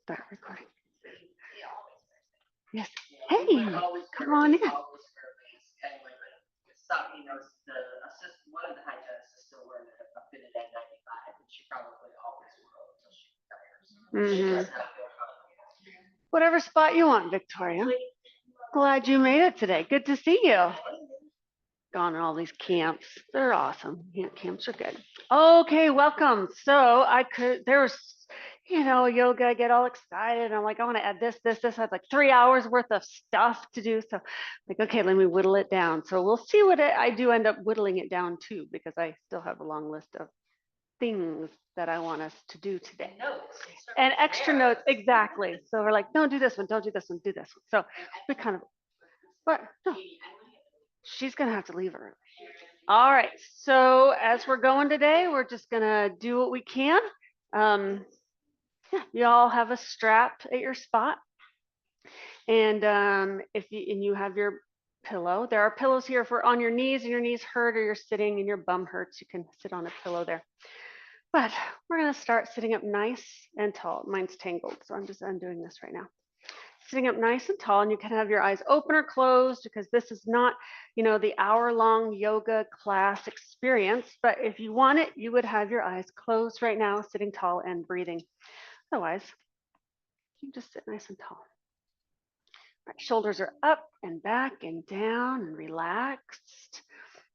start recording. Yes. Hey, come on in. One of the hygienists is still wearing a fitted N95, and she probably always will until she retires. Whatever spot you want, Victoria. Glad you made it today. Good to see you. Gone to all these camps. They're awesome. Yeah, camps are good. Okay, welcome. So there was, yoga, I get all excited. I'm like, I want to add this. I had like 3 hours worth of stuff to do. So like, okay, let me whittle it down. So we'll see what I do end up whittling it down to, because I still have a long list of things that I want us to do today. And extra notes, exactly. So we're like, don't do this one, don't do this one, do this one. So we kind of, but no, she's gonna have to leave early. All right, so as we're going today, we're just gonna do what we can. Yeah, you all have a strap at your spot, and if you have your pillow, there are pillows here for on your knees and your knees hurt, or you're sitting and your bum hurts, you can sit on a pillow there. But we're gonna start sitting up nice and tall. Mine's tangled, so I'm just undoing this right now. Sitting up nice and tall, and you can have your eyes open or closed, because this is not, the hour-long yoga class experience. But if you want it, you would have your eyes closed right now, sitting tall and breathing. Otherwise, you can just sit nice and tall. All right, shoulders are up and back and down and relaxed,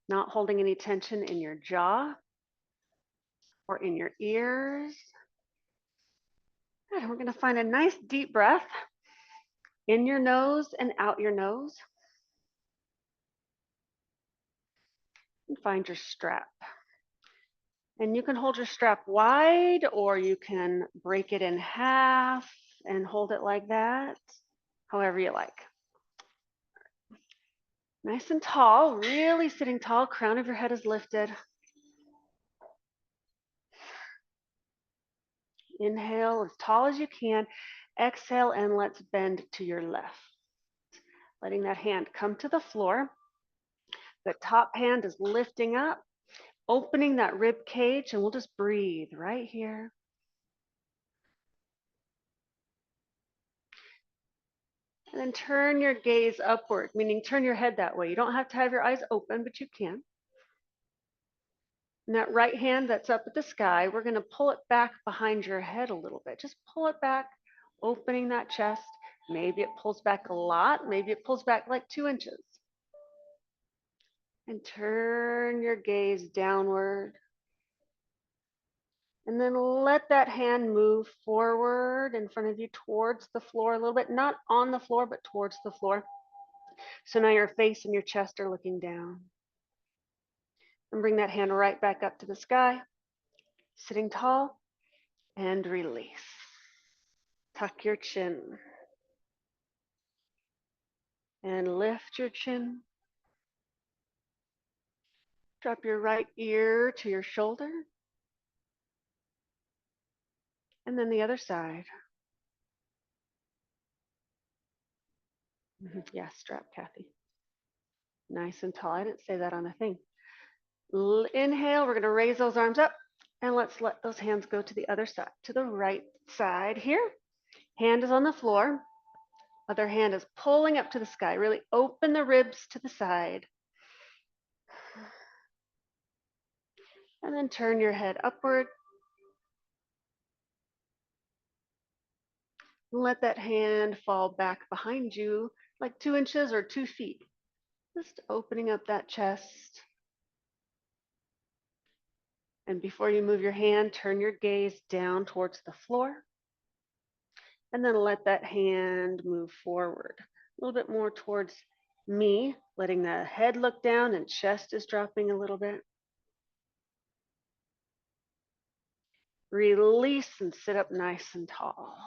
not holding any tension in your jaw or in your ears. And we're going to find a nice deep breath in your nose and out your nose. And find your strap. And you can hold your strap wide, or you can break it in half and hold it like that, however you like. Nice and tall, really sitting tall, crown of your head is lifted. Inhale as tall as you can. Exhale, and let's bend to your left. Letting that hand come to the floor. The top hand is lifting up, opening that rib cage, and we'll just breathe right here. And then turn your gaze upward, meaning turn your head that way. You don't have to have your eyes open, but you can. And that right hand that's up at the sky, we're going to pull it back behind your head a little bit. Just pull it back, opening that chest. Maybe it pulls back a lot. Maybe it pulls back like 2 inches. And turn your gaze downward. And then let that hand move forward in front of you towards the floor a little bit, not on the floor, but towards the floor. So now your face and your chest are looking down. And bring that hand right back up to the sky, sitting tall, and release. Tuck your chin. And lift your chin. Drop your right ear to your shoulder. And then the other side. Yeah, strap, Kathy. Nice and tall. I didn't say that on a thing. Inhale, we're going to raise those arms up, and let's let those hands go to the other side, to the right side here. Hand is on the floor. Other hand is pulling up to the sky. Really open the ribs to the side. And then turn your head upward. Let that hand fall back behind you like 2 inches or 2 feet. Just opening up that chest. And before you move your hand, turn your gaze down towards the floor. And then let that hand move forward. A little bit more towards me, letting the head look down and chest is dropping a little bit. Release and sit up nice and tall.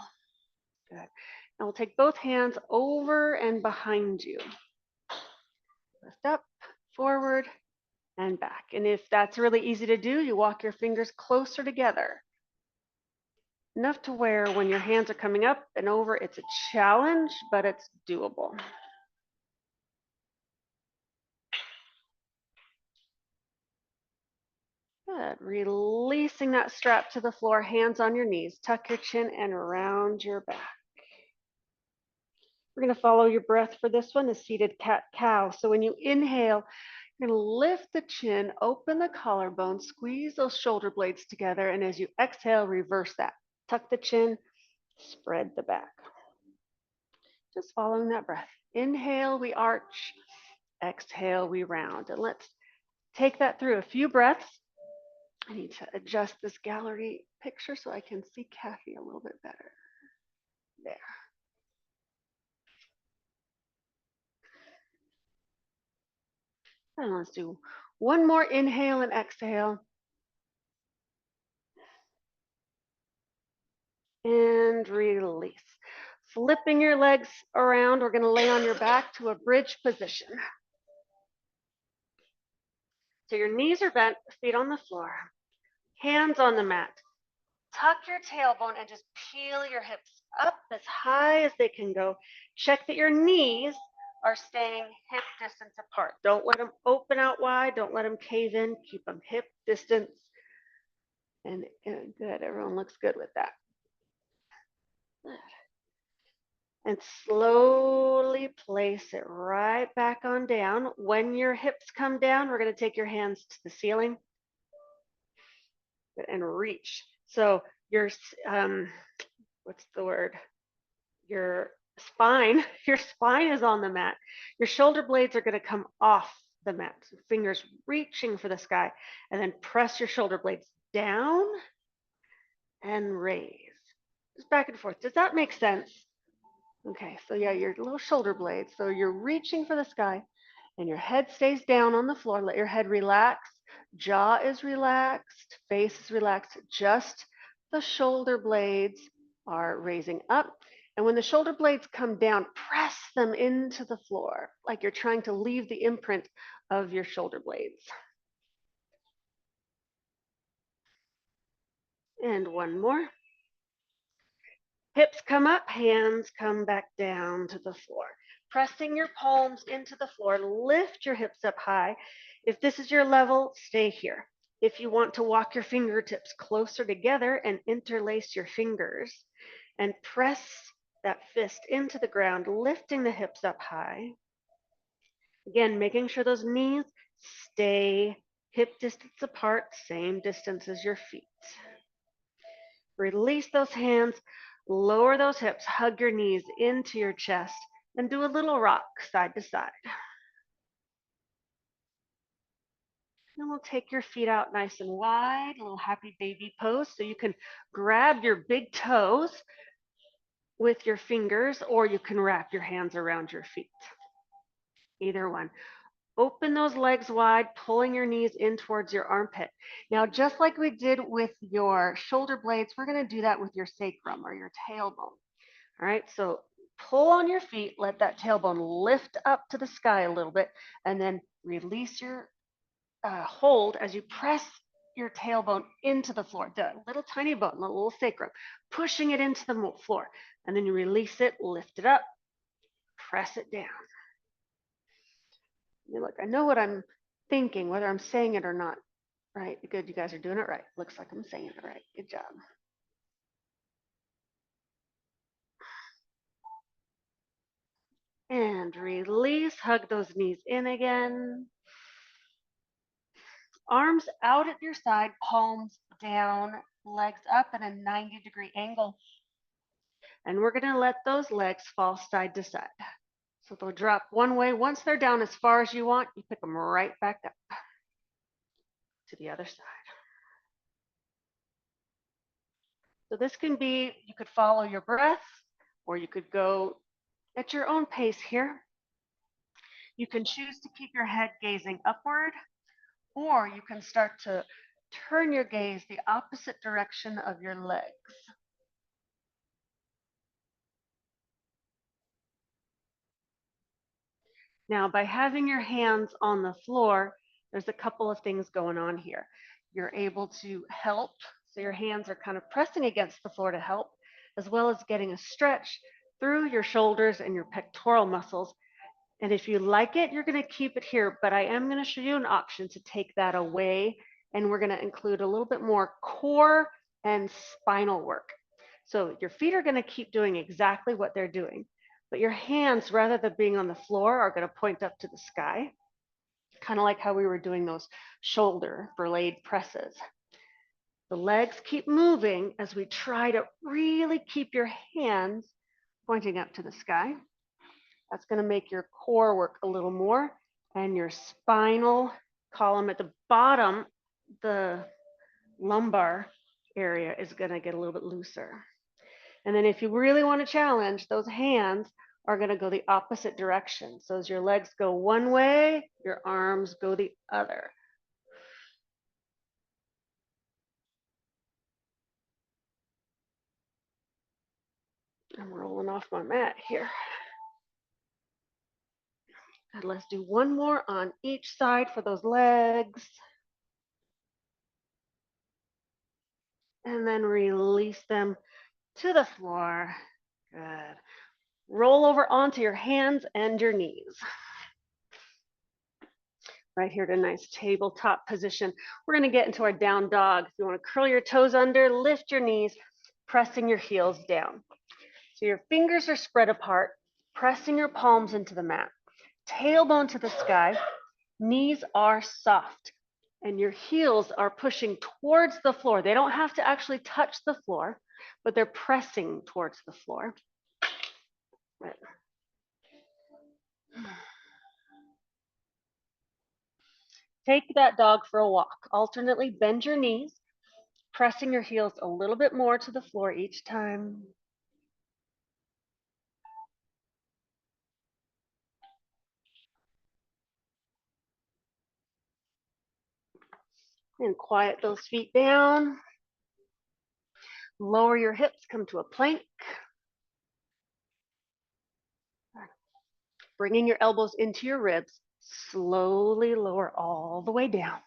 Good. Now we'll take both hands over and behind you. Lift up, forward, and back. And if that's really easy to do, you walk your fingers closer together. Enough to where when your hands are coming up and over, it's a challenge, but it's doable. Good. Good. Releasing that strap to the floor, hands on your knees. Tuck your chin and round your back. We're going to follow your breath for this one, the seated cat-cow. So when you inhale, you're going to lift the chin, open the collarbone, squeeze those shoulder blades together, and as you exhale, reverse that. Tuck the chin, spread the back. Just following that breath. Inhale, we arch. Exhale, we round. And let's take that through a few breaths. I need to adjust this gallery picture so I can see Kathy a little bit better. There. And let's do one more inhale and exhale. And release. Flipping your legs around, we're going to lay on your back to a bridge position. So your knees are bent, feet on the floor, hands on the mat. Tuck your tailbone and just peel your hips up as high as they can go. Check that your knees are staying hip distance apart. Don't let them open out wide. Don't let them cave in. Keep them hip distance. And good, everyone looks good with that. Good. And slowly place it right back on down. When your hips come down, we're going to take your hands to the ceiling and reach. So your, what's the word? Your spine is on the mat. Your shoulder blades are going to come off the mat. So fingers reaching for the sky, and then press your shoulder blades down and raise. Just back and forth. Does that make sense? Okay, so yeah, your little shoulder blades. So you're reaching for the sky and your head stays down on the floor. Let your head relax. Jaw is relaxed. Face is relaxed. Just the shoulder blades are raising up. And when the shoulder blades come down, press them into the floor like you're trying to leave the imprint of your shoulder blades. And one more. Hips come up, hands come back down to the floor. Pressing your palms into the floor, lift your hips up high. If this is your level, stay here. If you want to walk your fingertips closer together and interlace your fingers and press that fist into the ground, lifting the hips up high. Again, making sure those knees stay hip distance apart, same distance as your feet. Release those hands, lower those hips, hug your knees into your chest, and do a little rock side to side. And we'll take your feet out nice and wide, a little happy baby pose. So you can grab your big toes with your fingers, or you can wrap your hands around your feet. Either one. Open those legs wide, pulling your knees in towards your armpit. Now, just like we did with your shoulder blades, we're going to do that with your sacrum or your tailbone. All right, so pull on your feet, let that tailbone lift up to the sky a little bit, and then release your hold as you press your tailbone into the floor, the little tiny bone, the little sacrum, pushing it into the floor. And then you release it, lift it up, press it down. Look, I know what I'm thinking, whether I'm saying it or not. Right? Good, you guys are doing it right. Looks like I'm saying it right. Good job. And release, hug those knees in again. Arms out at your side, palms down, legs up at a 90-degree angle. And we're going to let those legs fall side to side. So they'll drop one way. Once they're down as far as you want, you pick them right back up to the other side. So this can be, you could follow your breath, or you could go at your own pace here. You can choose to keep your head gazing upward, or you can start to turn your gaze the opposite direction of your legs. Now, by having your hands on the floor, there's a couple of things going on here. You're able to help, so your hands are kind of pressing against the floor to help, as well as getting a stretch through your shoulders and your pectoral muscles. And if you like it, you're going to keep it here, but I am going to show you an option to take that away and we're going to include a little bit more core and spinal work. So your feet are going to keep doing exactly what they're doing, but your hands, rather than being on the floor, are going to point up to the sky, kind of like how we were doing those shoulder blade presses. The legs keep moving as we try to really keep your hands pointing up to the sky. That's going to make your core work a little more, and your spinal column at the bottom, the lumbar area, is going to get a little bit looser. And then if you really want to challenge, those hands are going to go the opposite direction. So as your legs go one way, your arms go the other. I'm rolling off my mat here. And let's do one more on each side for those legs. And then release them to the floor. Good. Roll over onto your hands and your knees. Right here to a nice tabletop position. We're going to get into our down dog. If you want to curl your toes under, lift your knees, pressing your heels down. So your fingers are spread apart, pressing your palms into the mat. Tailbone to the sky, knees are soft, and your heels are pushing towards the floor. They don't have to actually touch the floor, but they're pressing towards the floor. Right. Take that dog for a walk. Alternately bend your knees, pressing your heels a little bit more to the floor each time. And quiet those feet down. Lower your hips, come to a plank. Bringing your elbows into your ribs, slowly lower all the way down.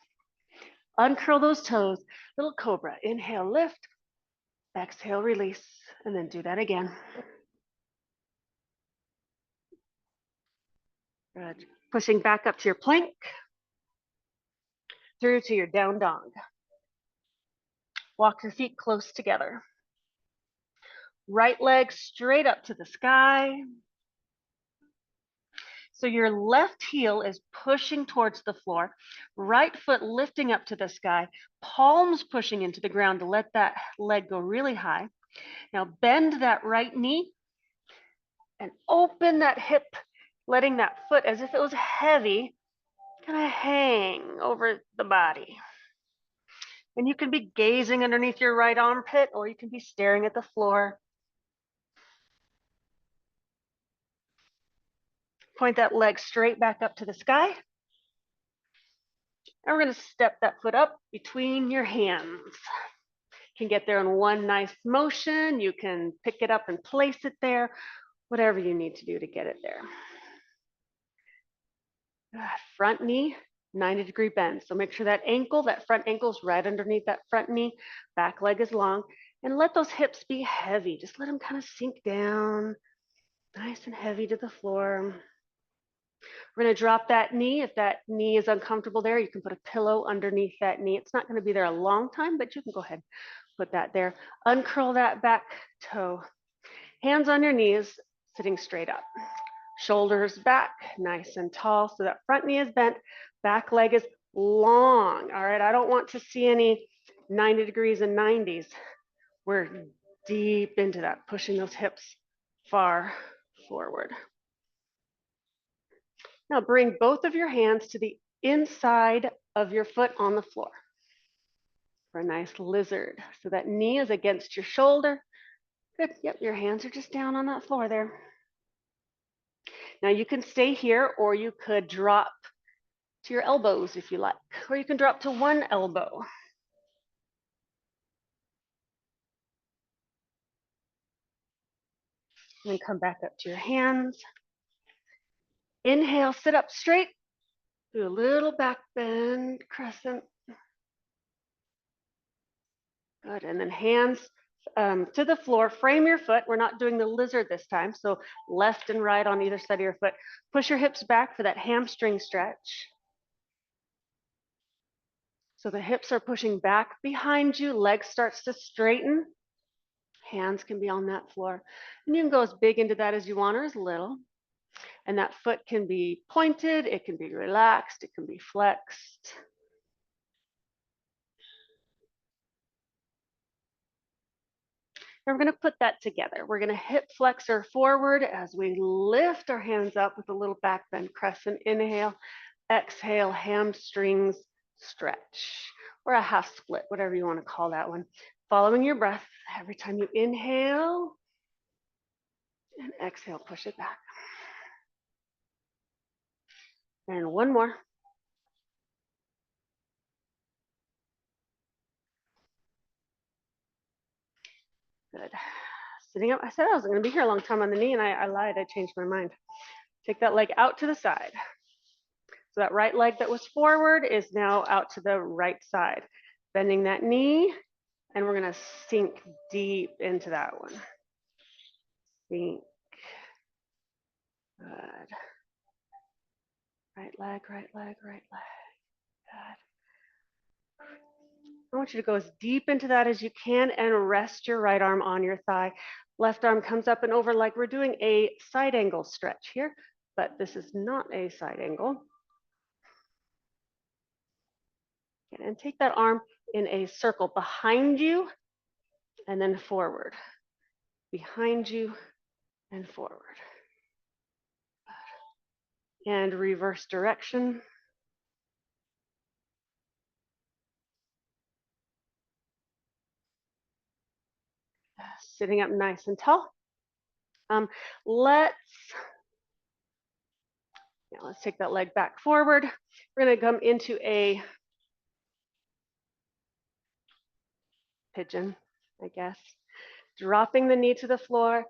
Uncurl those toes, little cobra. Inhale, lift. Exhale, release, and then do that again. Good. Pushing back up to your plank, through to your down dog. Walk your feet close together. Right leg straight up to the sky. So your left heel is pushing towards the floor, right foot lifting up to the sky, palms pushing into the ground to let that leg go really high. Now bend that right knee and open that hip, letting that foot, as if it was heavy, kind of hang over the body. And you can be gazing underneath your right armpit, or you can be staring at the floor. Point that leg straight back up to the sky. And we're going to step that foot up between your hands. You can get there in one nice motion. You can pick it up and place it there, whatever you need to do to get it there. Front knee, 90-degree bend. So make sure that front ankle is right underneath that front knee. Back leg is long. And let those hips be heavy. Just let them kind of sink down, nice and heavy to the floor. We're going to drop that knee. If that knee is uncomfortable there, you can put a pillow underneath that knee. It's not going to be there a long time, but you can go ahead and put that there. Uncurl that back toe. Hands on your knees, sitting straight up. Shoulders back, nice and tall. So that front knee is bent, back leg is long. All right, I don't want to see any 90 degrees and 90s. We're deep into that, pushing those hips far forward. Now bring both of your hands to the inside of your foot on the floor for a nice lizard. So that knee is against your shoulder. Good, yep, your hands are just down on that floor there. Now you can stay here, or you could drop to your elbows if you like, or you can drop to one elbow. And then come back up to your hands. Inhale, sit up straight. Do a little back bend, crescent. Good, and then hands to the floor. Frame your foot. We're not doing the lizard this time, so left and right on either side of your foot. Push your hips back for that hamstring stretch. So the hips are pushing back behind you, leg starts to straighten. Hands can be on that floor. And you can go as big into that as you want or as little. And that foot can be pointed, it can be relaxed, it can be flexed. And we're going to put that together. We're going to hip flexor forward as we lift our hands up with a little back bend crescent. Inhale, exhale, hamstrings stretch, or a half split, whatever you want to call that one. Following your breath, every time you inhale and exhale, push it back. And one more. Good. Sitting up, I said I was going to be here a long time on the knee, and I lied. I changed my mind. Take that leg out to the side. So that right leg that was forward is now out to the right side. Bending that knee, and we're going to sink deep into that one. Sink. Good. Right leg, right leg, right leg. Good. I want you to go as deep into that as you can and rest your right arm on your thigh. Left arm comes up and over like we're doing a side angle stretch here, but this is not a side angle. And take that arm in a circle behind you and then forward. Behind you and forward. And reverse direction. Sitting up nice and tall. Let's take that leg back forward. We're going to come into a pigeon, I guess. Dropping the knee to the floor,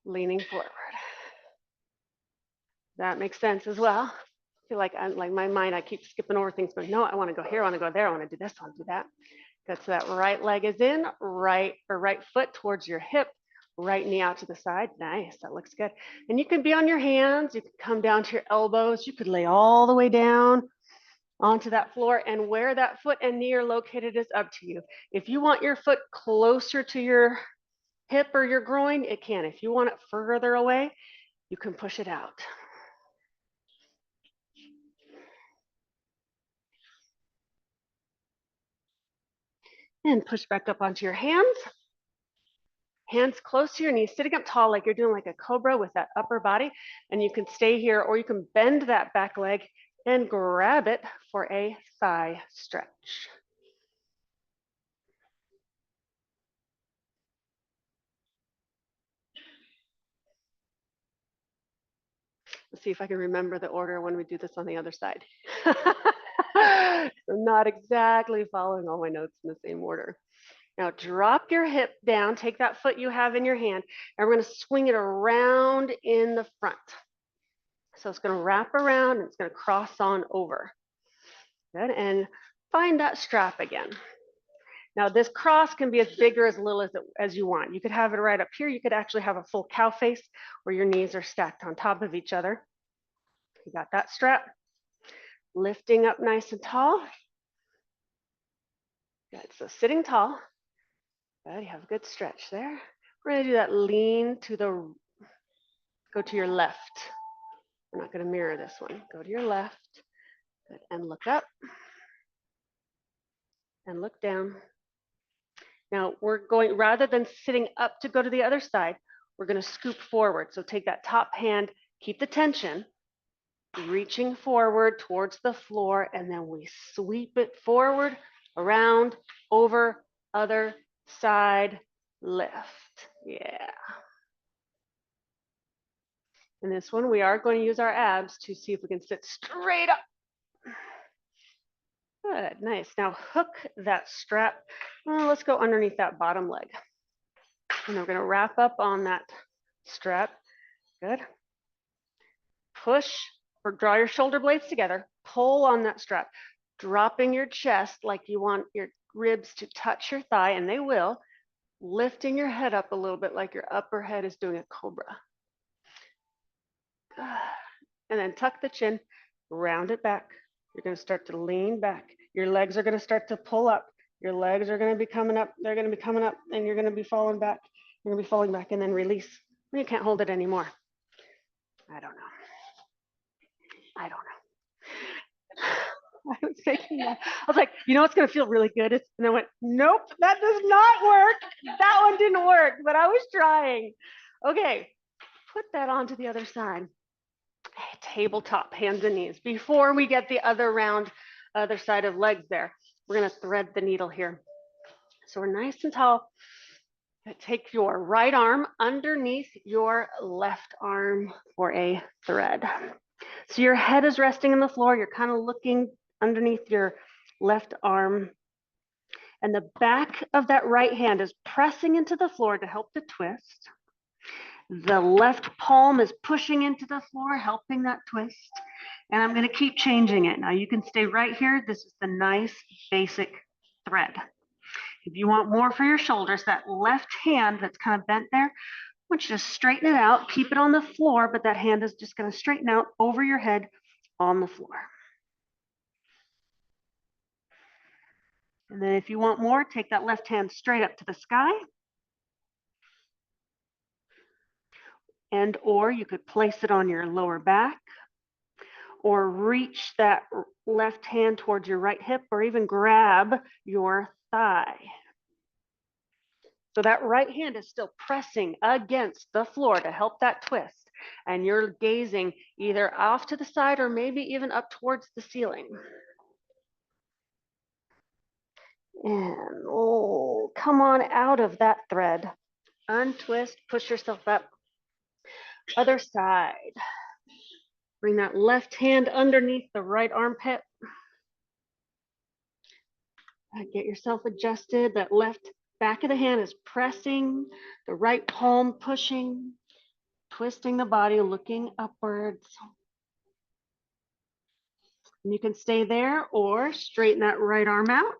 leaning forward. That makes sense as well. I feel like my mind, I keep skipping over things, but no, I want to go here, I want to go there, I want to do this, I want to do that. Good, so that right leg is in, right foot towards your hip, right knee out to the side. Nice, that looks good. And you can be on your hands, you can come down to your elbows, you could lay all the way down onto that floor, and where that foot and knee are located is up to you. If you want your foot closer to your hip or your groin, it can. If you want it further away, you can push it out. And push back up onto your hands. Hands close to your knees, sitting up tall like you're doing like a cobra with that upper body. And you can stay here, or you can bend that back leg and grab it for a thigh stretch. Let's see if I can remember the order when we do this on the other side. I'm not exactly following all my notes in the same order. Now drop your hip down, take that foot you have in your hand, and we're going to swing it around in the front. So it's going to wrap around and it's going to cross on over. Good, and find that strap again. Now this cross can be as big or as little as you want. You could have it right up here. You could actually have a full cow face where your knees are stacked on top of each other. You got that strap. Lifting up nice and tall. Good, so sitting tall. Good, you have a good stretch there. We're gonna do that lean to the, go to your left. We're not gonna mirror this one. Go to your left. Good, and look up. And look down. Now we're going, rather than sitting up to go to the other side, we're gonna scoop forward. So take that top hand, keep the tension, reaching forward towards the floor, and then we sweep it forward, around, over, other side, lift. Yeah. In this one, we are going to use our abs to see if we can sit straight up. Good, nice. Now hook that strap. Let's go underneath that bottom leg. And we're gonna wrap up on that strap. Good. Push or draw your shoulder blades together. Pull on that strap, dropping your chest like you want your ribs to touch your thigh, and they will. Lifting your head up a little bit like your upper head is doing a cobra. And then tuck the chin, round it back. You're going to start to lean back. Your legs are going to start to pull up. Your legs are going to be coming up. They're going to be coming up, and you're going to be falling back. You're going to be falling back, and then release. You can't hold it anymore. I don't know. I don't know. I was thinking that. I was like, you know what's going to feel really good? And I went, nope, that does not work. That one didn't work, but I was trying. Okay, put that onto the other side. Tabletop, hands and knees. Before we get the other round, other side of legs there, we're going to thread the needle here. So we're nice and tall. Take your right arm underneath your left arm for a thread. So your head is resting on the floor. You're kind of looking underneath your left arm. And the back of that right hand is pressing into the floor to help the twist. The left palm is pushing into the floor, helping that twist. And I'm going to keep changing it. Now you can stay right here. This is the nice basic thread. If you want more for your shoulders, that left hand that's kind of bent there, I want you to straighten it out, keep it on the floor, but that hand is just going to straighten out over your head on the floor. And then if you want more, take that left hand straight up to the sky. And or you could place it on your lower back, or reach that left hand towards your right hip, or even grab your thigh. So that right hand is still pressing against the floor to help that twist. And you're gazing either off to the side or maybe even up towards the ceiling. And oh, come on out of that thread. Untwist, push yourself up. Other side. Bring that left hand underneath the right armpit. Get yourself adjusted. That left back of the hand is pressing, the right palm pushing, twisting the body, looking upwards. And you can stay there or straighten that right arm out.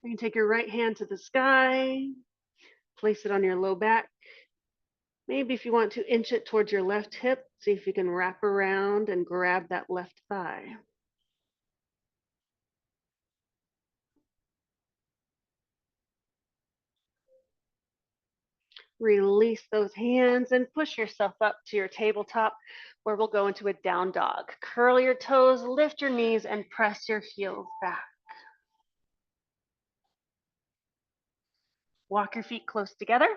You can take your right hand to the sky, place it on your low back. Maybe if you want to inch it towards your left hip, see if you can wrap around and grab that left thigh. Release those hands and push yourself up to your tabletop where we'll go into a down dog. Curl your toes, lift your knees, and press your heels back. Walk your feet close together.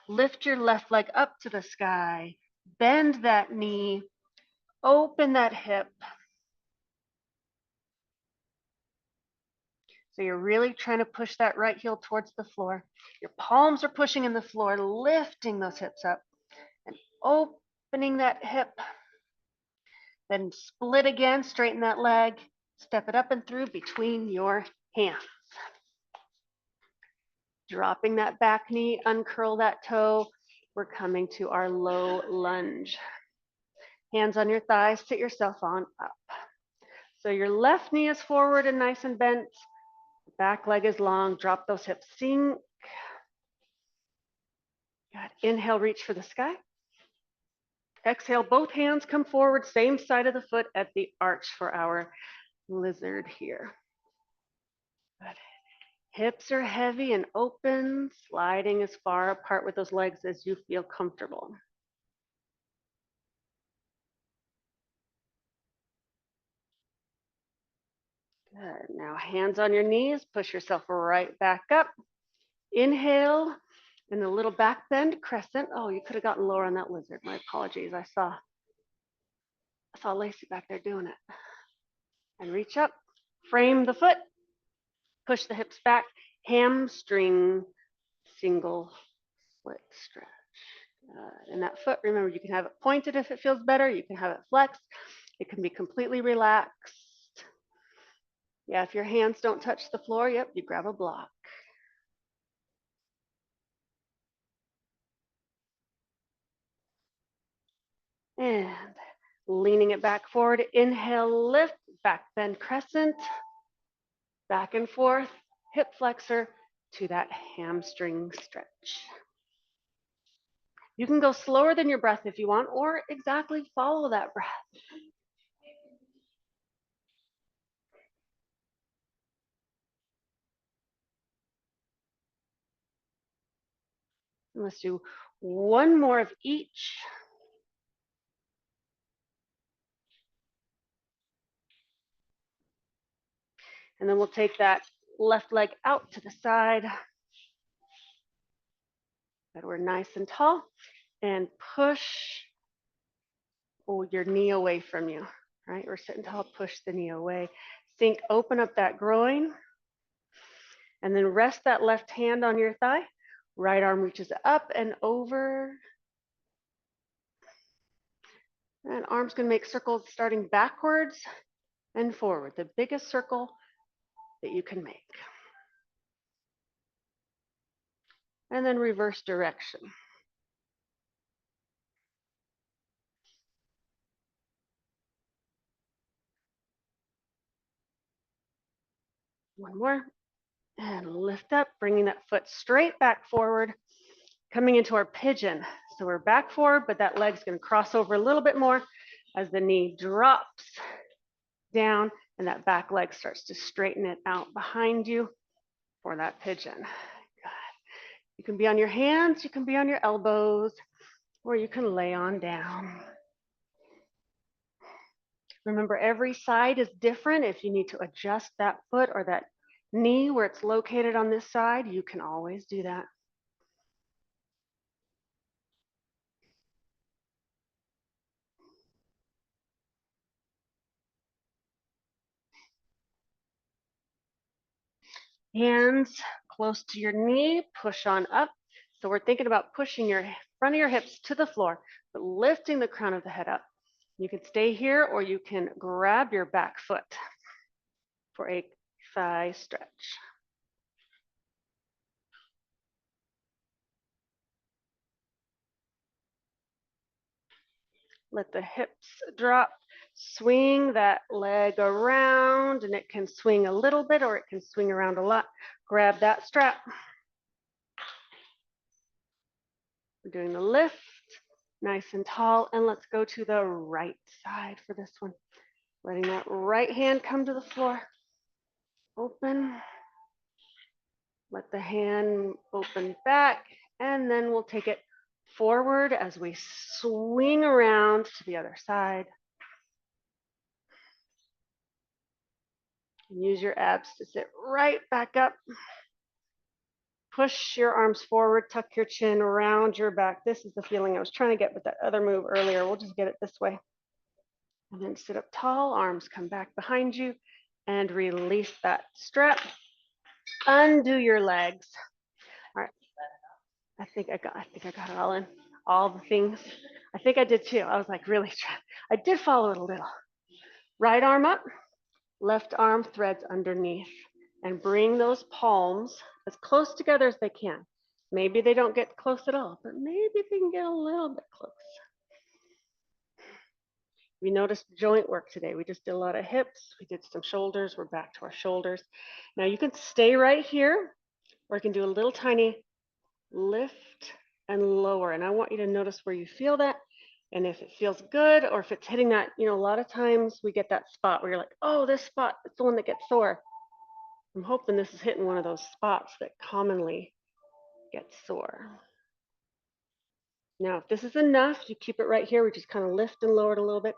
Lift your left leg up to the sky. Bend that knee. Open that hip. So you're really trying to push that right heel towards the floor. Your palms are pushing in the floor, lifting those hips up and opening that hip. Then split again, straighten that leg, step it up and through between your hands. Dropping that back knee, uncurl that toe. We're coming to our low lunge. Hands on your thighs, sit yourself on up. So your left knee is forward and nice and bent. Back leg is long, drop those hips, sink. Good. Inhale, reach for the sky. Exhale, both hands come forward, same side of the foot at the arch for our lizard here. Good. Hips are heavy and open, sliding as far apart with those legs as you feel comfortable. Good. Now hands on your knees, push yourself right back up. Inhale, in the little back bend, crescent. Oh, you could have gotten lower on that lizard. My apologies. I saw Lacey back there doing it. And reach up, frame the foot, push the hips back, hamstring, single split stretch. And that foot, remember, you can have it pointed if it feels better. You can have it flexed. It can be completely relaxed. Yeah, if your hands don't touch the floor, yep, you grab a block. And leaning it back forward, inhale, lift, back bend crescent, back and forth, hip flexor, to that hamstring stretch. You can go slower than your breath if you want, or exactly follow that breath. Let's do one more of each. And then we'll take that left leg out to the side. That we're nice and tall. And push your knee away from you. Right? We're sitting tall, push the knee away. Think, open up that groin. And then rest that left hand on your thigh. Right arm reaches up and over. And arm's going to make circles starting backwards and forward. The biggest circle that you can make. And then reverse direction. One more. And lift up, bringing that foot straight back forward, coming into our pigeon. So we're back forward, but that leg's going to cross over a little bit more as the knee drops down and that back leg starts to straighten it out behind you for that pigeon. Good. You can be on your hands, you can be on your elbows, or you can lay on down. Remember, every side is different. If you need to adjust that foot or that knee where it's located on this side, you can always do that. Hands close to your knee, push on up. So we're thinking about pushing your front of your hips to the floor, but lifting the crown of the head up. You can stay here or you can grab your back foot for a thigh stretch. Let the hips drop. Swing that leg around, and it can swing a little bit or it can swing around a lot. Grab that strap. We're doing the lift, nice and tall, and let's go to the right side for this one. Letting that right hand come to the floor. Open. Let the hand open back, and then we'll take it forward as we swing around to the other side. Use your abs to sit right back up. Push your arms forward, tuck your chin around your back. This is the feeling I was trying to get with that other move earlier. We'll just get it this way. And then sit up tall, arms come back behind you, and release that strap. Undo your legs. All right. I think I got it all in. All the things. I think I did too. I was like really trying. I did follow it a little. Right arm up, left arm threads underneath, and bring those palms as close together as they can. Maybe they don't get close at all, but maybe they can get a little bit close. We noticed joint work today. We just did a lot of hips. We did some shoulders. We're back to our shoulders. Now you can stay right here, or you can do a little tiny lift and lower. And I want you to notice where you feel that. And if it feels good, or if it's hitting that, a lot of times we get that spot where you're like, oh, this spot, it's the one that gets sore. I'm hoping this is hitting one of those spots that commonly gets sore. Now, if this is enough, you keep it right here. We just kind of lift and lower it a little bit.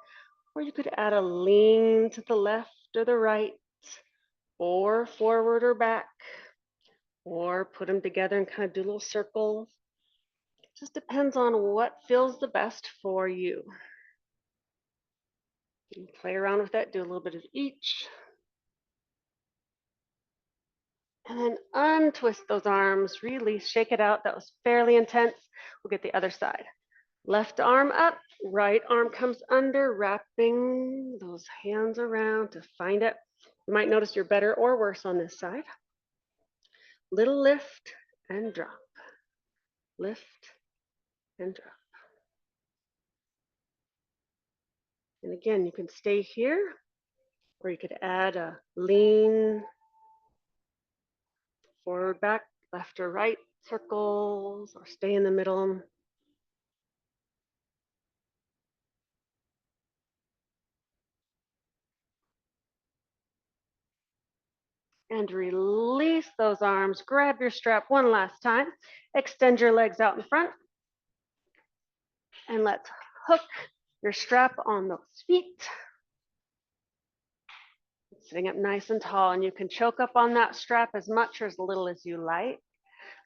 Or you could add a lean to the left or the right, or forward or back, or put them together and kind of do little circles. It just depends on what feels the best for you. You can play around with that, do a little bit of each. And then untwist those arms, release, shake it out. That was fairly intense. We'll get the other side. Left arm up, right arm comes under, wrapping those hands around to find it. You might notice you're better or worse on this side. Little lift and drop. Lift and drop. And again, you can stay here, or you could add a lean, forward, back, left or right circles, or stay in the middle. And release those arms. Grab your strap one last time. Extend your legs out in front. And let's hook your strap on those feet. Sitting up nice and tall, and you can choke up on that strap as much or as little as you like.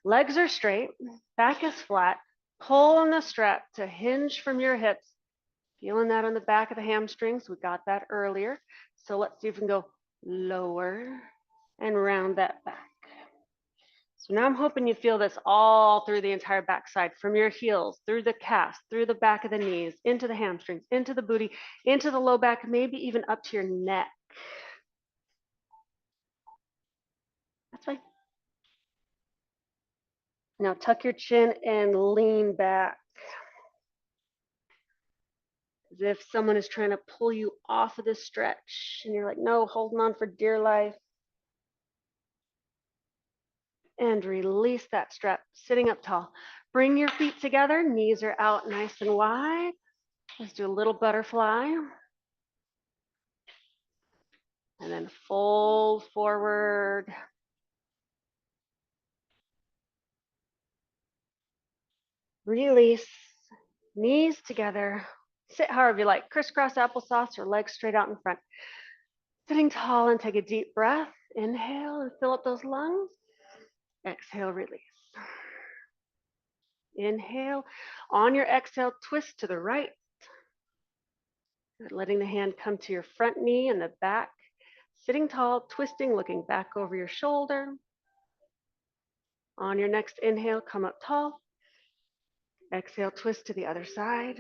Legs are straight, back is flat. Pull on the strap to hinge from your hips. Feeling that on the back of the hamstrings. We got that earlier. So let's see if we can go lower and round that back. So now I'm hoping you feel this all through the entire backside, from your heels, through the calves, through the back of the knees, into the hamstrings, into the booty, into the low back, maybe even up to your neck. That's fine. Now tuck your chin and lean back. As if someone is trying to pull you off of this stretch and you're like, no, holding on for dear life. And release that strap, sitting up tall. Bring your feet together, knees are out nice and wide. Let's do a little butterfly. And then fold forward. Release, knees together. Sit however you like, crisscross applesauce or legs straight out in front. Sitting tall, and take a deep breath. Inhale and fill up those lungs. Exhale, release. Inhale. On your exhale, twist to the right. Letting the hand come to your front knee and the back. Sitting tall, twisting, looking back over your shoulder. On your next inhale, come up tall. Exhale, twist to the other side.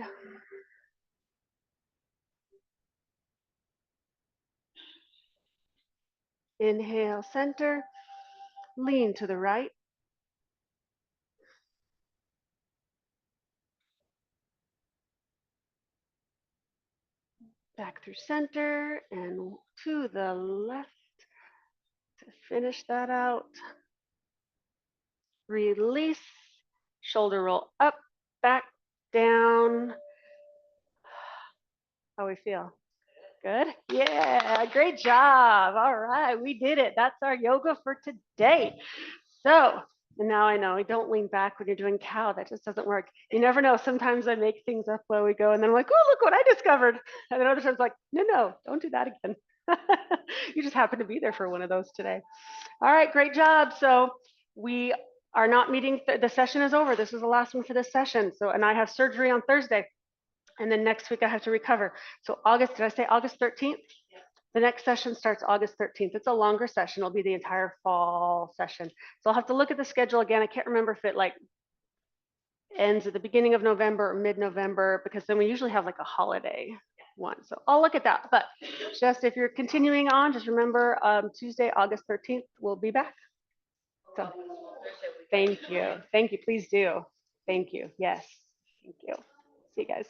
Inhale, center. Lean to the right. Back through center and to the left to finish that out. Release, shoulder roll up, back, down. How we feel? Good? Yeah, great job. All right, we did it. That's our yoga for today. So now I know, don't lean back when you're doing cow. That just doesn't work. You never know. Sometimes I make things up while we go, and then I'm like, oh, look what I discovered. And then other times like, no, don't do that again. You just happen to be there for one of those today. All right, great job. So we are not meeting. The session is over. This is the last one for this session. So, and I have surgery on Thursday. And then next week I have to recover. So August, did I say August 13th? The next session starts August 13th. It's a longer session. It'll be the entire fall session. So I'll have to look at the schedule again. I can't remember if it like ends at the beginning of November or mid-November, because then we usually have like a holiday one. So I'll look at that. But just if you're continuing on, just remember Tuesday, August 13th, we'll be back. So thank you. Thank you. Please do. Thank you. Yes. Thank you. See you guys.